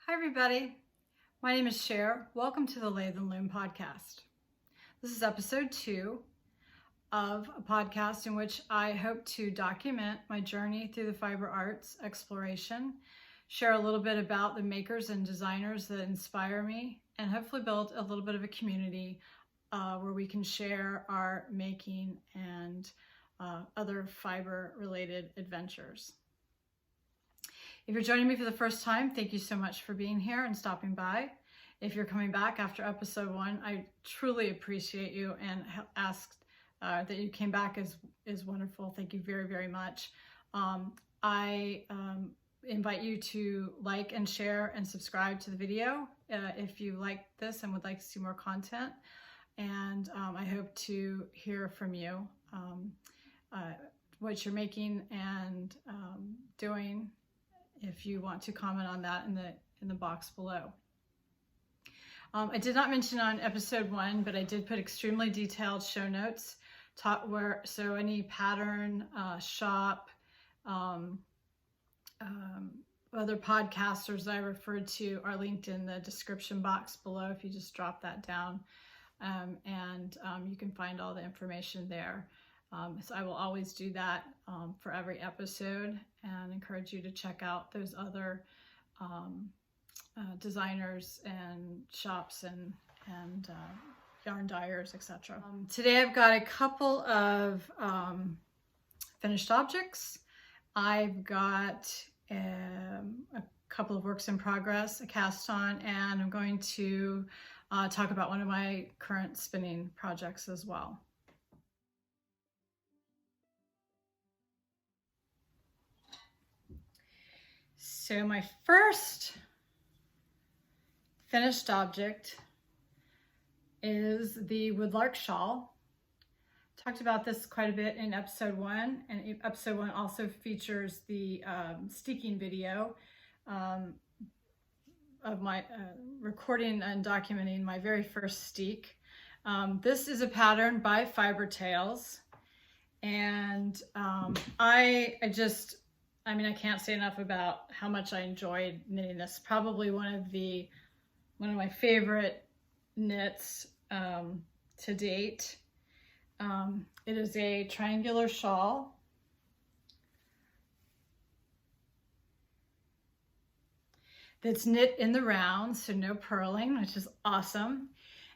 Hi everybody, my name is Cher. Welcome to the Lathe and Loom Podcast. This is episode 2 of a podcast in which I hope to document my journey through the fiber arts exploration, share a little bit about the makers and designers that inspire me, and hopefully build a little bit of a community where we can share our making and other fiber related adventures. If you're joining me for the first time, thank you so much for being here and stopping by. If you're coming back after episode 1, I truly appreciate you and asked that you came back is wonderful. Thank you very, very much. I invite you to like and share and subscribe to the video if you like this and would like to see more content. And I hope to hear from you what you're making and doing. If you want to comment on that in the box below. I did not mention on episode 1, but I did put extremely detailed show notes so any pattern, shop, other podcasters that I referred to are linked in the description box below if you just drop that down, and you can find all the information there. So I will always do that for every episode and encourage you to check out those other designers and shops and yarn dyers, etc. Today I've got a couple of finished objects. I've got a couple of works in progress, a cast on, and I'm going to talk about one of my current spinning projects as well. So my first finished object is the Woodlark Shawl. Talked about this quite a bit in episode 1, and episode 1 also features the steeking video of my recording and documenting my very first steek. This is a pattern by Fiber Tales, and I can't say enough about how much I enjoyed knitting this. Probably one of my favorite knits to date. It is a triangular shawl. That's knit in the round, so no purling, which is awesome.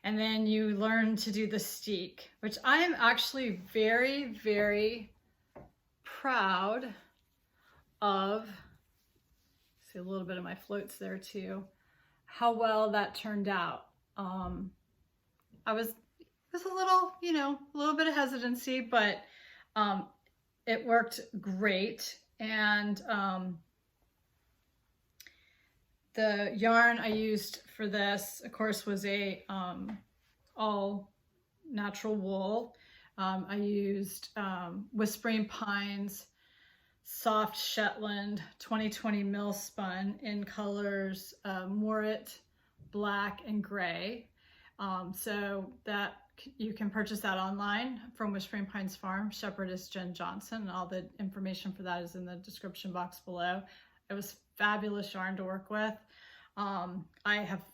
And then you learn to do the steek, which I am actually very, very proud of. See a little bit of my floats there too, how well that turned out. I was a little, a little bit of hesitancy, but it worked great. And the yarn I used for this, of course, was a all natural wool. I used Whispering Pines soft Shetland 2020 mill spun in colors Morit, black, and gray. So that you can purchase that online from Whispering Pines Farm. Shepherd is Jen Johnson, and all the information for that is in the description box below. It was fabulous yarn to work with. I have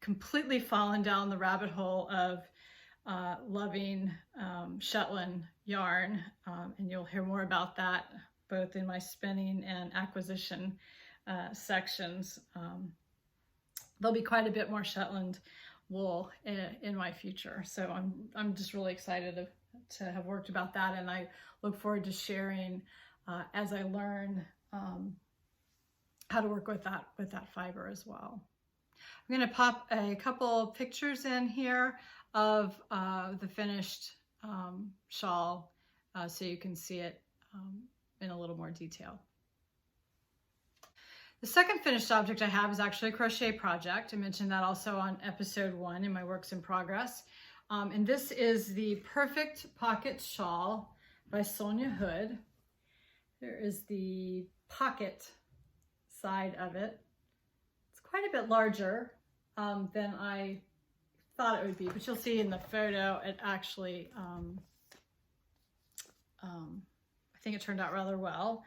completely fallen down the rabbit hole of loving Shetland yarn, and you'll hear more about that both in my spinning and acquisition sections. There'll be quite a bit more Shetland wool in my future. So I'm just really excited to have worked about that, and I look forward to sharing as I learn how to work with that fiber as well. I'm going to pop a couple pictures in here of the finished shawl so you can see it in a little more detail. The second finished object I have is actually a crochet project. I mentioned that also on episode 1 in my works in progress. And this is the Perfect Pocket Shawl by Sonja Hood. There is the pocket side of it. It's quite a bit larger than I thought it would be, but you'll see in the photo it actually I think it turned out rather well.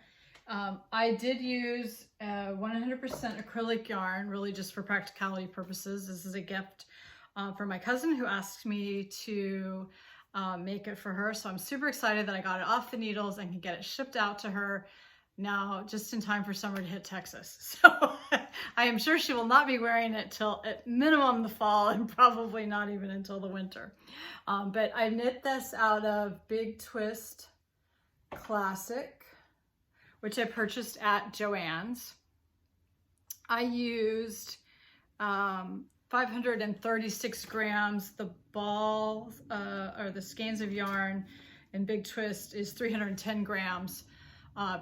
I did use 100% acrylic yarn, really just for practicality purposes. This is a gift for my cousin who asked me to make it for her. So I'm super excited that I got it off the needles and can get it shipped out to her now just in time for summer to hit Texas. So I am sure she will not be wearing it till at minimum the fall and probably not even until the winter. But I knit this out of Big Twist Classic, which I purchased at Joann's. I used 536 grams. The balls or the skeins of yarn in Big Twist is 310 grams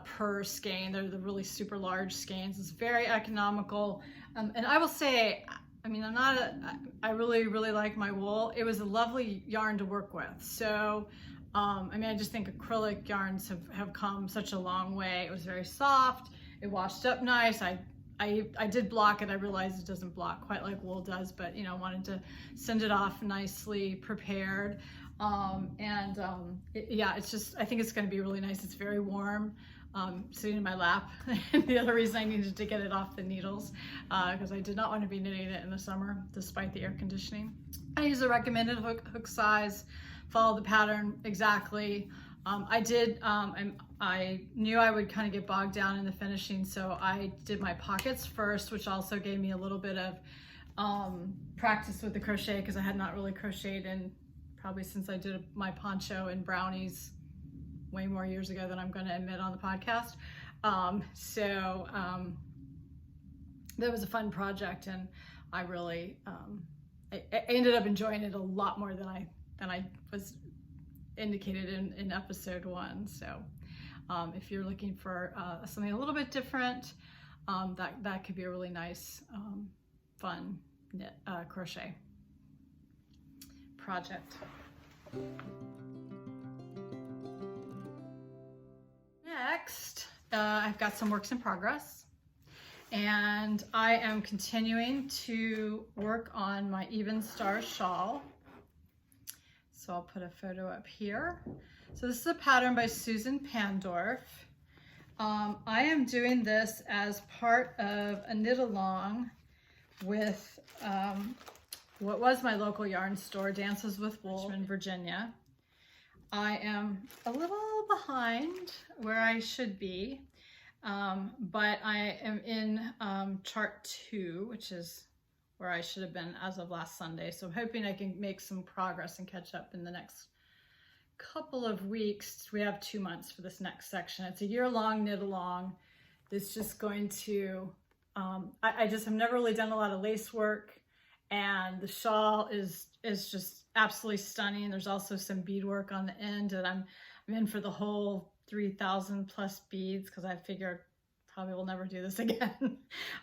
per skein. They're the really super large skeins. It's very economical. And I will say, I mean, I really like my wool. It was a lovely yarn to work with. So, I mean, I just think acrylic yarns have come such a long way. It was very soft. It washed up nice. I did block it. I realized it doesn't block quite like wool does, but you know, wanted to send it off nicely prepared. Yeah, it's just, I think it's going to be really nice. It's very warm, sitting in my lap. The other reason I needed to get it off the needles, because I did not want to be knitting it in the summer, despite the air conditioning. I use a recommended hook size, follow the pattern exactly. I knew I would kind of get bogged down in the finishing, so I did my pockets first, which also gave me a little bit of practice with the crochet, because I had not really crocheted in probably since I did my poncho and brownies way more years ago than I'm going to admit on the podcast. That was a fun project, and I really I ended up enjoying it a lot more than I was indicated in episode 1. So if you're looking for something a little bit different, that could be a really nice fun knit crochet project. Next, I've got some works in progress, and I am continuing to work on my Even Star shawl. So I'll put a photo up here. So this is a pattern by Susan Pandorf. I am doing this as part of a knit along with what was my local yarn store, Dances with Wool in Virginia. I am a little behind where I should be, but I am in chart 2, which is where I should have been as of last Sunday. So I'm hoping I can make some progress and catch up in the next couple of weeks. We have 2 months for this next section. It's a year-long knit along. It's just going to, I just have never really done a lot of lace work, and the shawl is just absolutely stunning. There's also some beadwork on the end, and I'm in for the whole 3,000 plus beads, because I figured probably will never do this again.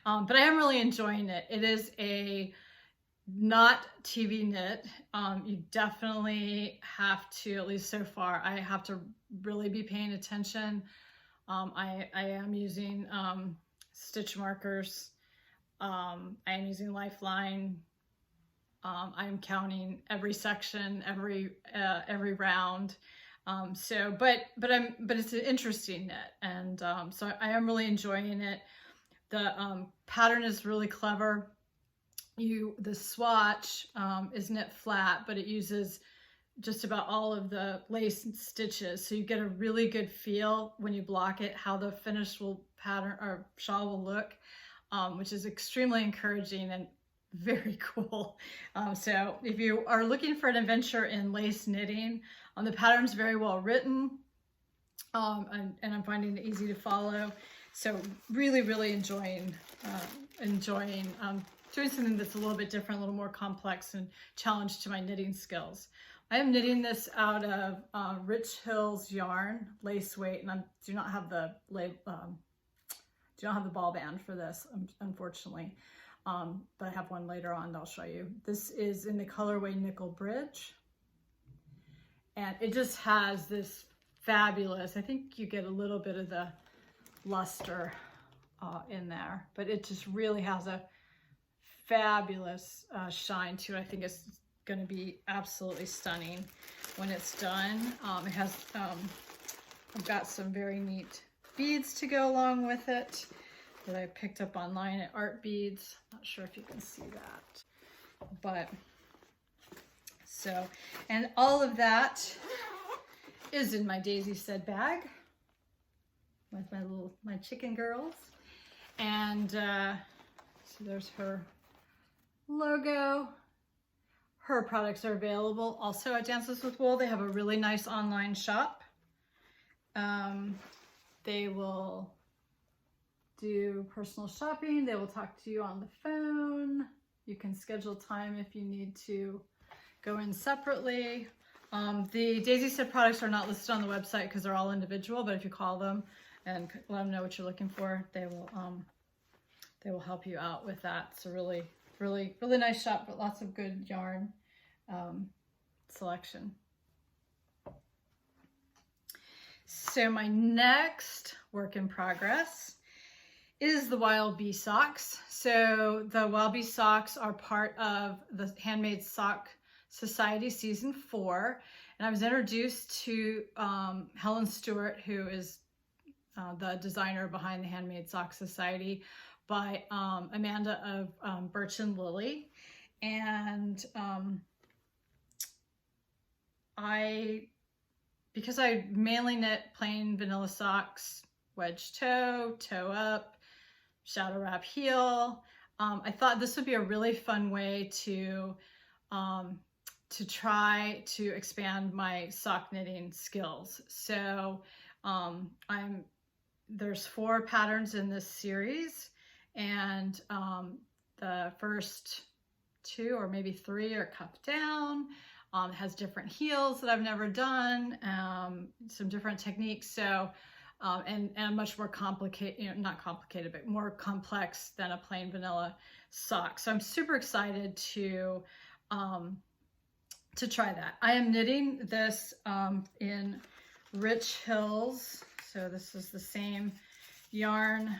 But I am really enjoying it. It is a not TV knit. You definitely have to, at least so far, I have to really be paying attention. I am using stitch markers. I am using Lifeline. I'm counting every section, every round. But it's an interesting knit, and so I am really enjoying it. The pattern is really clever. The swatch is knit flat, but it uses just about all of the lace stitches, so you get a really good feel when you block it how the finished pattern or shawl will look, which is extremely encouraging and very cool. So if you are looking for an adventure in lace knitting, the pattern's very well written, and I'm finding it easy to follow. So really enjoying doing something that's a little bit different, a little more complex and challenge to my knitting skills. I am knitting this out of Rich Hills yarn, lace weight, and I do not have the ball band for this, unfortunately. But I have one later on that I'll show you. This is in the colorway Nickel Bridge, and it just has this fabulous, I think you get a little bit of the luster in there, but it just really has a fabulous shine to it. I think it's going to be absolutely stunning when it's done. It has I've got some very neat beads to go along with it that I picked up online at Art Beads. Not sure if you can see that, but so, and all of that is in my Daisy Said bag with my chicken girls. And so there's her logo. Her products are available also at Dances with Wool. They have a really nice online shop. They will do personal shopping. They will talk to you on the phone. You can schedule time if you need to go in separately. The Daisy Said products are not listed on the website because they're all individual, but if you call them and let them know what you're looking for, they will help you out with that. It's a really, really, really nice shop, but lots of good yarn selection. So my next work in progress is the Wild Bee socks. So the Wild Bee socks are part of the Handmade Sock Society Season 4. And I was introduced to Helen Stewart, who is the designer behind the Handmade Sock Society, by Amanda of Birch and Lily. And because I mainly knit plain vanilla socks, wedge toe, toe up, shadow wrap heel, I thought this would be a really fun way to try to expand my sock knitting skills. So there's 4 patterns in this series, and the first 2 or maybe 3 are cuffed down. It has different heels that I've never done, some different techniques. So, and much more complicated, not complicated, but more complex than a plain vanilla sock. So I'm super excited to try that. I am knitting this in Rich Hills. So this is the same yarn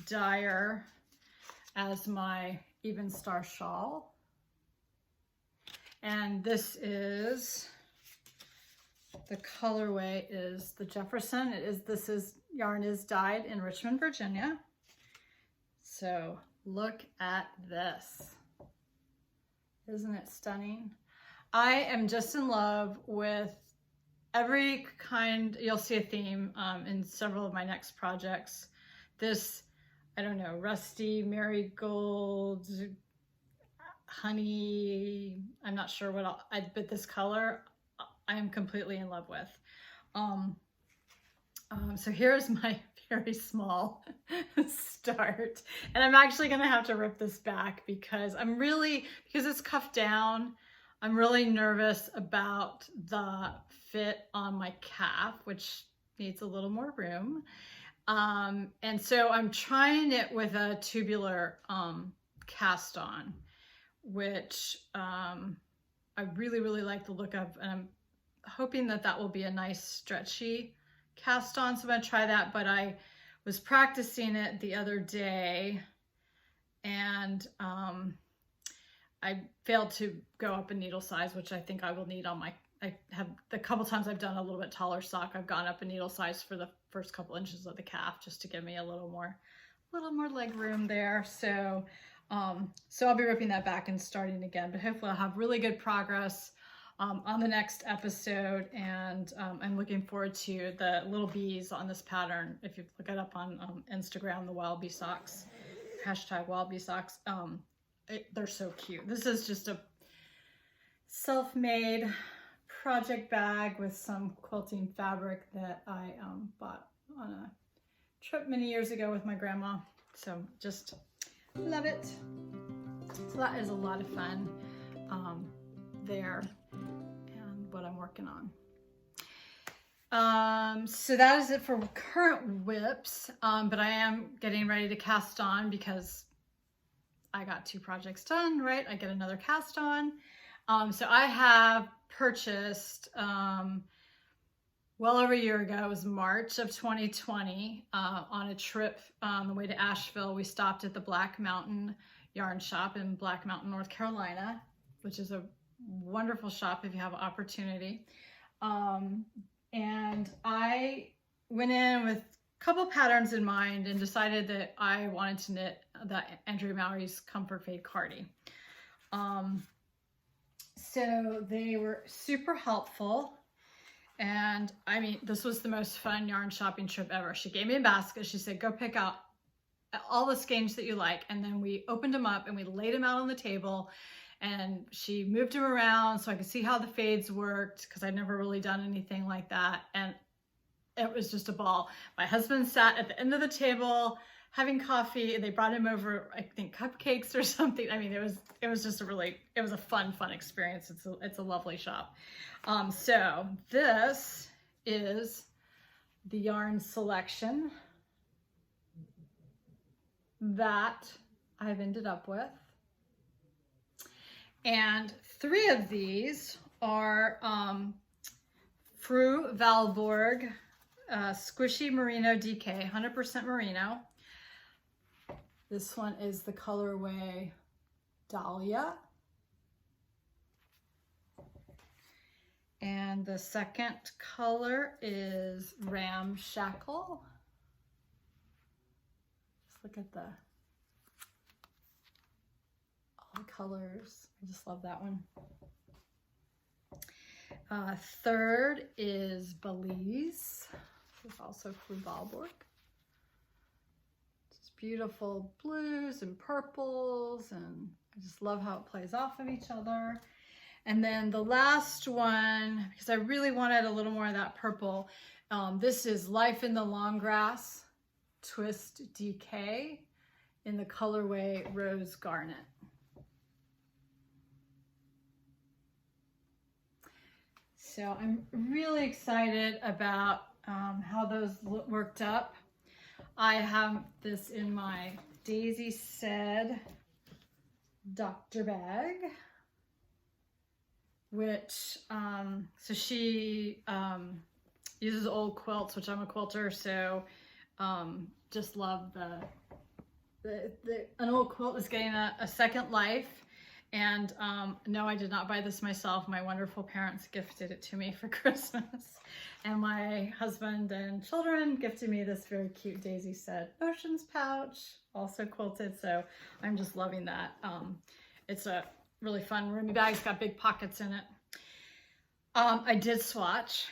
dyer as my Even Star shawl. And this is, the colorway is the Jefferson. Yarn is dyed in Richmond, Virginia. So look at this. Isn't it stunning? I am just in love with every kind. You'll see a theme in several of my next projects. This, I don't know, rusty, marigold, honey, I'm not sure what but this color I am completely in love with. So here's my very small start, and I'm actually gonna have to rip this back because because it's cuffed down, I'm really nervous about the fit on my calf, which needs a little more room. And so I'm trying it with a tubular cast on, which I really, really like the look of, and I'm hoping that that will be a nice stretchy cast on. So I'm gonna try that, but I was practicing it the other day, and I failed to go up a needle size, which I think I will need on I have the couple times I've done a little bit taller sock, I've gone up a needle size for the first couple inches of the calf just to give me a little more leg room there. So I'll be ripping that back and starting again, but hopefully I'll have really good progress on the next episode. And I'm looking forward to the little bees on this pattern. If you look it up on Instagram, the Wild Bee socks, hashtag Wild Bee socks, they're so cute. This is just a self-made project bag with some quilting fabric that I bought on a trip many years ago with my grandma. So just love it. So that is a lot of fun there, and what I'm working on. So that is it for current whips, but I am getting ready to cast on because I got 2 projects done, right? I get another cast on. So I have purchased, well over a year ago, it was March of 2020, on a trip on the way to Asheville. We stopped at the Black Mountain Yarn Shop in Black Mountain, North Carolina, which is a wonderful shop if you have an opportunity. And I went in with couple patterns in mind and decided that I wanted to knit the Andrea Mowry's Comfort Fade Cardi. So they were super helpful. And I mean, this was the most fun yarn shopping trip ever. She gave me a basket. She said, go pick out all the skeins that you like. And then we opened them up and we laid them out on the table. And she moved them around so I could see how the fades worked, because I'd never really done anything like that. And it was just a ball. My husband sat at the end of the table having coffee, and they brought him over, I think, cupcakes or something. I mean, it was just it was a fun experience. It's a lovely shop. So this is the yarn selection that I've ended up with. And 3 of these are Fru Valborg Squishy Merino DK, 100% merino. This one is the colorway Dahlia. And the second color is Ramshackle. Just look at all the colors. I just love that one. Third is Belize. This is also Fru Valborg. Just beautiful blues and purples, and I just love how it plays off of each other. And then the last one, because I really wanted a little more of that purple, this is Life in the Long Grass Twist DK in the colorway Rose Garnet. So I'm really excited about how those worked up. I have this in my Daisy Said Dr. bag, which, so she uses old quilts, which I'm a quilter, so just love an old quilt is getting a second life. And no, I did not buy this myself. My wonderful parents gifted it to me for Christmas. And my husband and children gifted me this very cute Daisy Said Oceans pouch, also quilted. So I'm just loving that. It's a really fun roomy bag. It's got big pockets in it. I did swatch.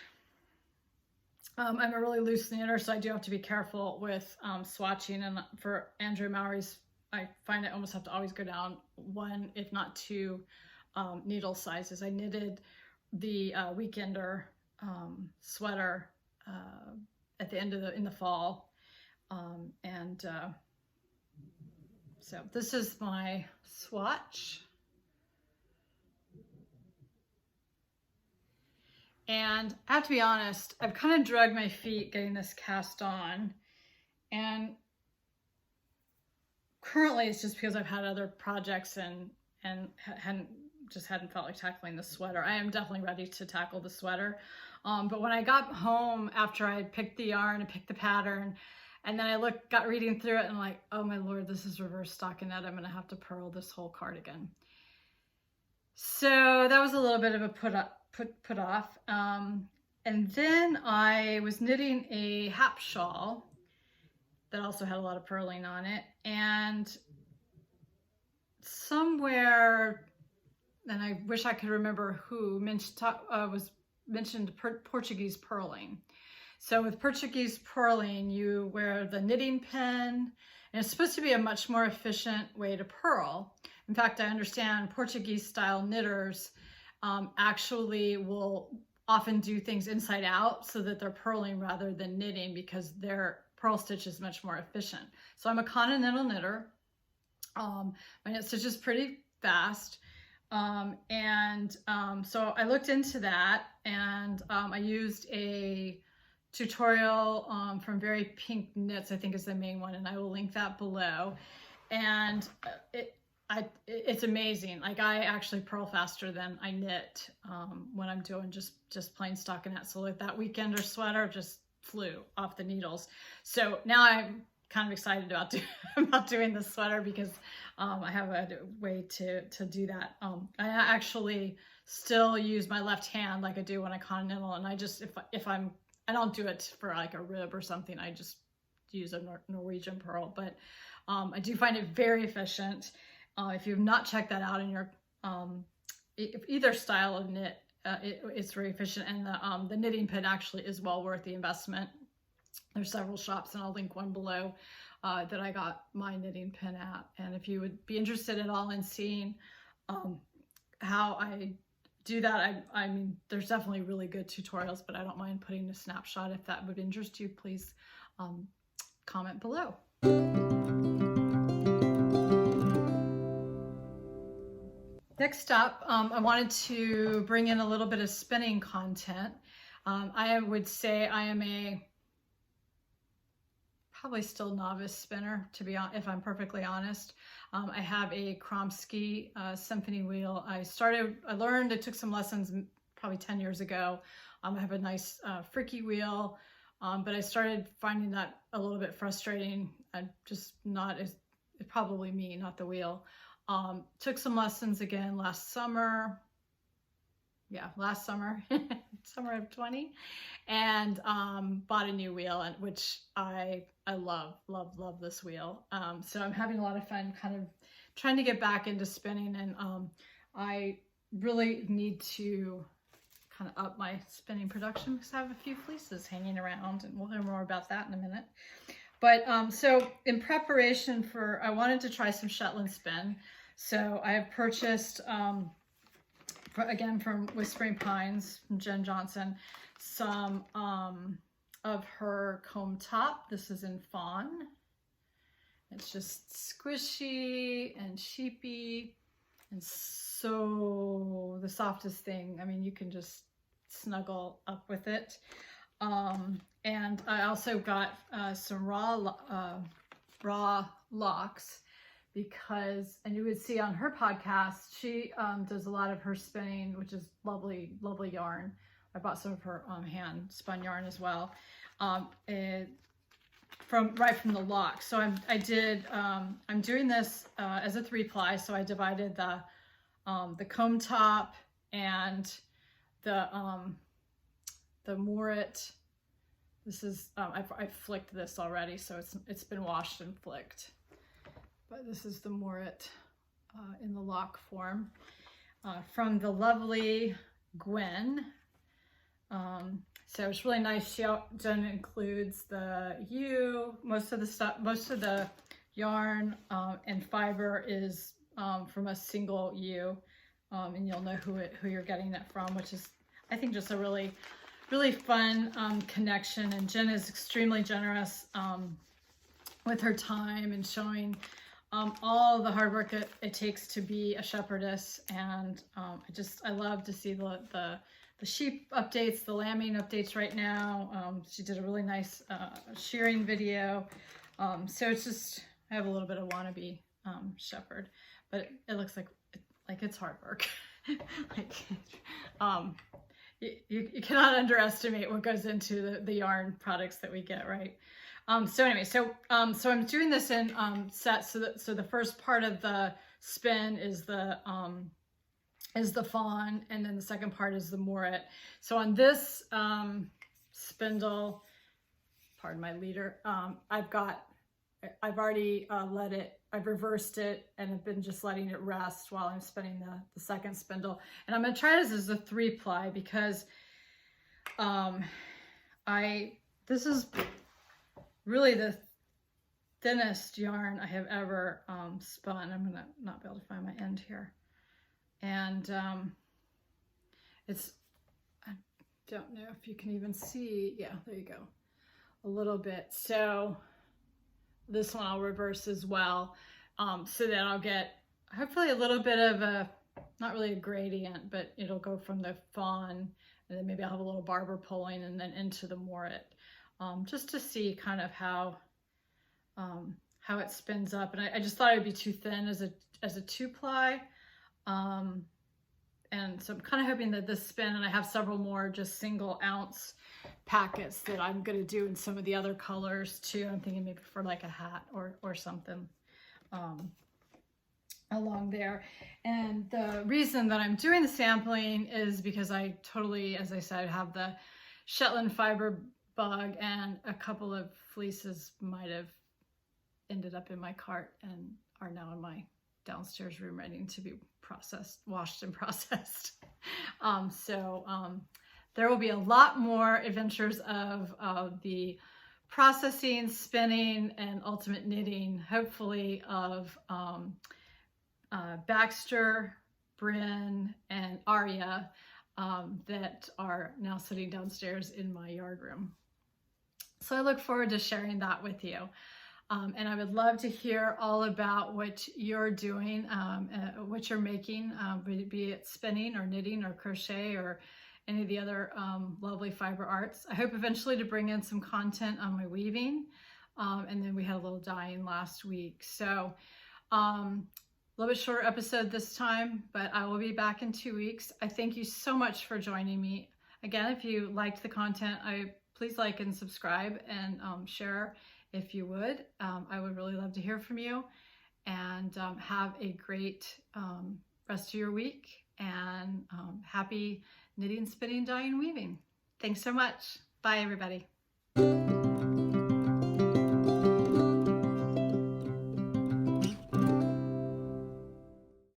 I'm a really loose knitter, so I do have to be careful with swatching. And for Andrea Mowry's, I find I almost have to always go down 1, if not 2 needle sizes. I knitted the Weekender sweater at the end of in the fall. So this is my swatch. And I have to be honest, I've kind of dragged my feet getting this cast on. And currently it's just because I've had other projects and hadn't felt like tackling the sweater. I am definitely ready to tackle the sweater. But when I got home after I picked the yarn and picked the pattern, and then I got reading through it and I'm like, oh my Lord, this is reverse stockinette. I'm gonna have to purl this whole cardigan. So that was a little bit of a put off. And then I was knitting a hap shawl that also had a lot of purling on it. And somewhere, and I wish I could remember who mentioned Portuguese purling. So with Portuguese purling, you wear the knitting pin, and it's supposed to be a much more efficient way to purl. In fact, I understand Portuguese style knitters actually will often do things inside out so that they're purling rather than knitting, because their purl stitch is much more efficient. So I'm a continental knitter. My knit stitch is pretty fast. So I looked into that, and I used a tutorial from Very Pink Knits, I think is the main one, and I will link that below. And it's amazing. Like, I actually purl faster than I knit when I'm doing just plain stockinette. So like that Weekender sweater just flew off the needles. So now I'm kind of excited about doing this sweater, because I have a way to do that. I actually still use my left hand like I do when I continental, and I just, if I don't do it for like a rib or something, I just use a Norwegian purl, but I do find it very efficient. If you've not checked that out in your either style of knit, it's very efficient, and the knitting pin actually is well worth the investment. There's several shops, and I'll link one below that I got my knitting pin at. And if you would be interested at all in seeing how I do that, I mean, there's definitely really good tutorials, but I don't mind putting a snapshot. If that would interest you, please comment below. Next up, I wanted to bring in a little bit of spinning content. I would say I am probably still novice spinner, if I'm perfectly honest. I have a Kromsky symphony wheel. I learned, I took some lessons probably 10 years ago. I have a nice freaky wheel, but I started finding that a little bit frustrating. It's probably me, not the wheel. Took some lessons again last summer. Last summer, summer of 20, and bought a new wheel, which I love this wheel. So I'm having a lot of fun kind of trying to get back into spinning, and I really need to kind of up my spinning production because I have a few fleeces hanging around, and we'll hear more about that in a minute. But so in preparation I wanted to try some Shetland spin. So I have purchased, again from Whispering Pines from Jen Johnson, some of her comb top. This is in fawn. It's just squishy and sheepy and so the softest thing. I mean, you can just snuggle up with it. And I also got some raw locks, because, and you would see on her podcast, she does a lot of her spinning, which is lovely yarn. I bought some of her hand spun yarn as well, right from the lock. So I'm doing this as a 3-ply. So I divided the comb top and the mooret. This is I've flicked this already, so it's been washed and flicked. But this is the mooret in the lock form from the lovely Gwen. So it's really nice. Jen includes the most of the yarn and fiber is from a single U, and you'll know who you're getting it from, which is, I think, just a really fun connection. And Jen is extremely generous with her time and showing all the hard work it takes to be a shepherdess. And I love to see the sheep updates, the lambing updates right now. She did a really nice shearing video. So it's just, I have a little bit of wannabe shepherd, but it looks like it's hard work. You cannot underestimate what goes into the yarn products that we get, right? So anyway, so I'm doing this in sets. So the first part of the spin is the fawn, and then the second part is the mooret. So on this spindle, pardon my leader, I've already I've reversed it, and I've been just letting it rest while I'm spinning the second spindle. And I'm gonna try this as a 3-ply because this is really the thinnest yarn I have ever spun. I'm gonna not be able to find my end here. And I don't know if you can even see, yeah, there you go, a little bit. So this one I'll reverse as well, so that I'll get hopefully a little bit of not really a gradient, but it'll go from the fawn, and then maybe I'll have a little barber pulling and then into the mooret, just to see kind of how it spins up. And I just thought it'd be too thin as a 2-ply. And so I'm kind of hoping that this spin, and I have several more just single ounce packets that I'm going to do in some of the other colors too. I'm thinking maybe for like a hat or something along there. And the reason that I'm doing the sampling is because I totally, as I said, have the Shetland fiber bug, and a couple of fleeces might have ended up in my cart and are now in my downstairs room ready to be washed and processed. There will be a lot more adventures of the processing, spinning, and ultimate knitting, hopefully of Baxter, Bryn, and Aria that are now sitting downstairs in my yard room. So I look forward to sharing that with you. And I would love to hear all about what you're doing, what you're making, be it spinning or knitting or crochet or any of the other lovely fiber arts. I hope eventually to bring in some content on my weaving. And then we had a little dyeing last week. So a little bit shorter episode this time, but I will be back in 2 weeks. I thank you so much for joining me. Again, if you liked the content, please like and subscribe and share if you would. I would really love to hear from you, and have a great rest of your week, and happy knitting, spinning, dyeing, weaving. Thanks so much. Bye, everybody.